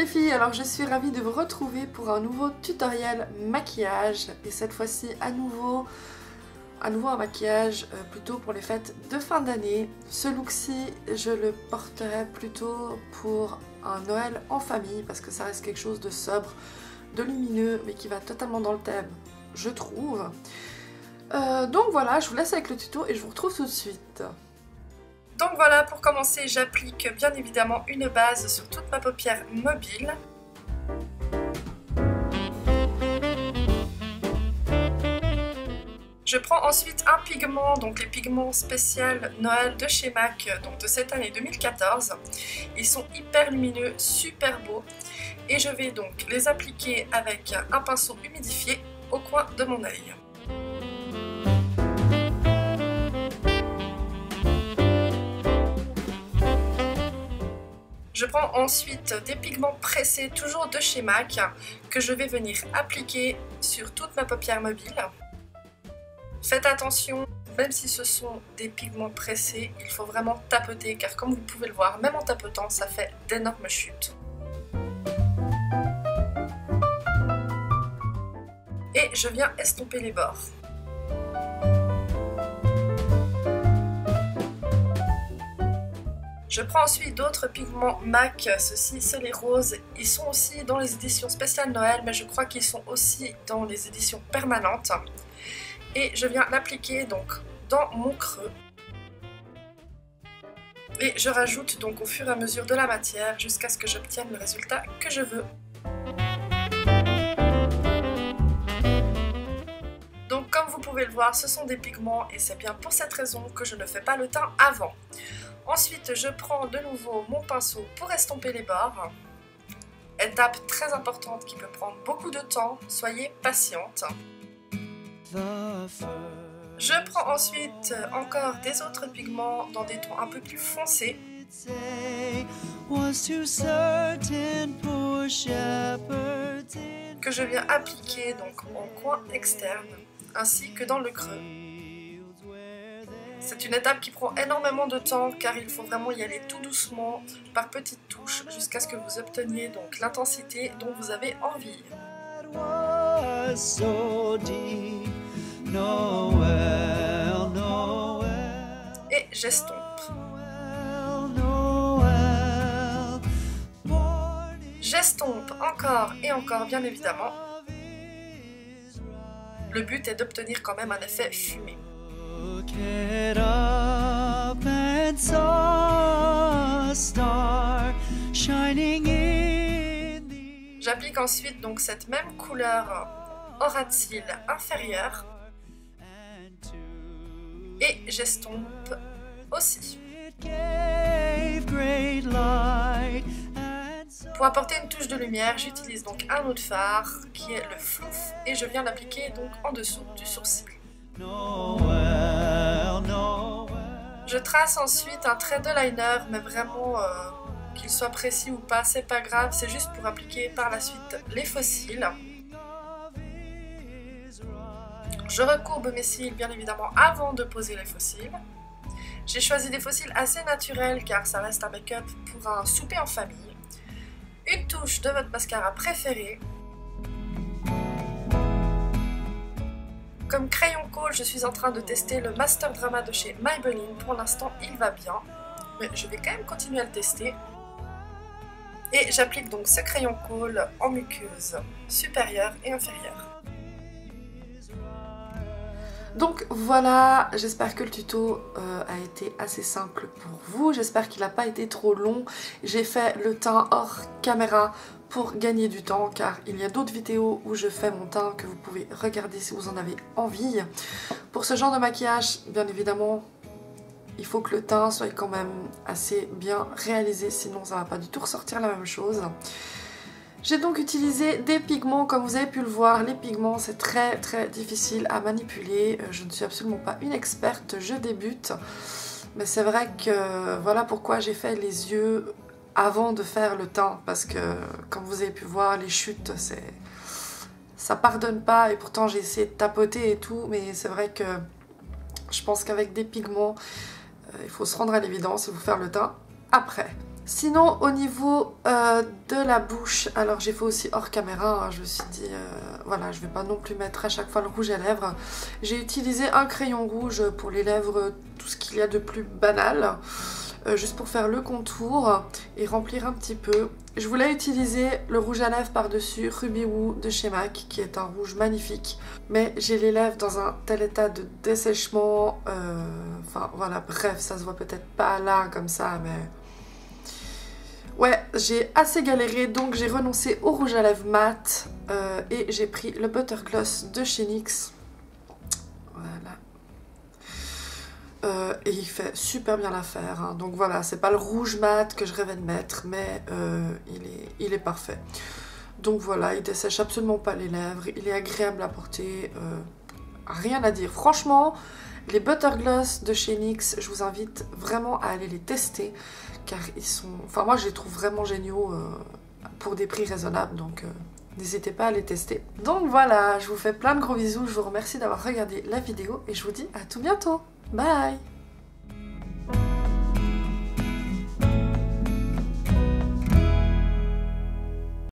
les filles, alors je suis ravie de vous retrouver pour un nouveau tutoriel maquillage et cette fois-ci à nouveau un maquillage plutôt pour les fêtes de fin d'année. Ce look-ci je le porterai plutôt pour un Noël en famille parce que ça reste quelque chose de sobre, de lumineux mais qui va totalement dans le thème je trouve. Donc voilà, je vous laisse avec le tuto et je vous retrouve tout de suite. Donc voilà, pour commencer, j'applique bien évidemment une base sur toute ma paupière mobile. Je prends ensuite un pigment, donc les pigments spéciaux Noël de chez MAC, donc de cette année 2014. Ils sont hyper lumineux, super beaux. Et je vais donc les appliquer avec un pinceau humidifié au coin de mon œil. Je prends ensuite des pigments pressés, toujours de chez MAC, que je vais venir appliquer sur toute ma paupière mobile. Faites attention, même si ce sont des pigments pressés, il faut vraiment tapoter, car comme vous pouvez le voir, même en tapotant, ça fait d'énormes chutes. Et je viens estomper les bords. Je prends ensuite d'autres pigments MAC, ceux-ci c'est les roses, ils sont aussi dans les éditions spéciales Noël, mais je crois qu'ils sont aussi dans les éditions permanentes. Et je viens l'appliquer donc dans mon creux. Et je rajoute donc au fur et à mesure de la matière jusqu'à ce que j'obtienne le résultat que je veux. Donc comme vous pouvez le voir, ce sont des pigments et c'est bien pour cette raison que je ne fais pas le teint avant. Ensuite, je prends de nouveau mon pinceau pour estomper les bords. Étape très importante qui peut prendre beaucoup de temps, soyez patiente. Je prends ensuite encore des autres pigments dans des tons un peu plus foncés. Que je viens appliquer donc en coin externe ainsi que dans le creux. C'est une étape qui prend énormément de temps car il faut vraiment y aller tout doucement, par petites touches, jusqu'à ce que vous obteniez donc l'intensité dont vous avez envie. Et j'estompe. J'estompe encore et encore bien évidemment. Le but est d'obtenir quand même un effet fumé. J'applique ensuite donc cette même couleur au ras de cils inférieur et j'estompe aussi. Pour apporter une touche de lumière, j'utilise donc un autre fard qui est le Flouf et je viens l'appliquer donc en dessous du sourcil. Je trace ensuite un trait de liner, mais vraiment qu'il soit précis ou pas, c'est pas grave, c'est juste pour appliquer par la suite les faux cils. Je recourbe mes cils bien évidemment avant de poser les faux cils. J'ai choisi des faux cils assez naturels car ça reste un make-up pour un souper en famille. Une touche de votre mascara préféré. Comme crayon colle, je suis en train de tester le Master Drama de chez Maybelline. Pour l'instant, il va bien, mais je vais quand même continuer à le tester. Et j'applique donc ce crayon colle en muqueuse supérieure et inférieure. Donc voilà, j'espère que le tuto a été assez simple pour vous. J'espère qu'il n'a pas été trop long. J'ai fait le teint hors caméra pour gagner du temps car il y a d'autres vidéos où je fais mon teint que vous pouvez regarder si vous en avez envie. Pour ce genre de maquillage, bien évidemment, il faut que le teint soit quand même assez bien réalisé, sinon ça ne va pas du tout ressortir la même chose. J'ai donc utilisé des pigments, comme vous avez pu le voir. Les pigments, c'est très difficile à manipuler. Je ne suis absolument pas une experte, je débute. Mais c'est vrai que voilà pourquoi j'ai fait les yeux avant de faire le teint. Parce que, comme vous avez pu voir, les chutes, ça pardonne pas. Et pourtant, j'ai essayé de tapoter et tout. Mais c'est vrai que je pense qu'avec des pigments, il faut se rendre à l'évidence et vous faire le teint après. Sinon au niveau de la bouche, alors j'ai fait aussi hors caméra, hein, je me suis dit voilà, je vais pas non plus mettre à chaque fois le rouge à lèvres. J'ai utilisé un crayon rouge pour les lèvres, tout ce qu'il y a de plus banal, juste pour faire le contour et remplir un petit peu. Je voulais utiliser le rouge à lèvres par-dessus Ruby Woo de chez MAC, qui est un rouge magnifique, mais j'ai les lèvres dans un tel état de dessèchement, enfin voilà, bref, ça se voit peut-être pas là comme ça, mais... Ouais, j'ai assez galéré, donc j'ai renoncé au rouge à lèvres mat et j'ai pris le Butter Gloss de chez NYX. Voilà. Et il fait super bien l'affaire, hein. Donc voilà, c'est pas le rouge mat que je rêvais de mettre, mais il est parfait. Donc voilà, il dessèche absolument pas les lèvres, il est agréable à porter, rien à dire. Franchement, les Butter Gloss de chez NYX, je vous invite vraiment à aller les tester, car ils sont... Enfin moi je les trouve vraiment géniaux pour des prix raisonnables, donc n'hésitez pas à les tester. Donc voilà, je vous fais plein de gros bisous, je vous remercie d'avoir regardé la vidéo et je vous dis à tout bientôt. Bye!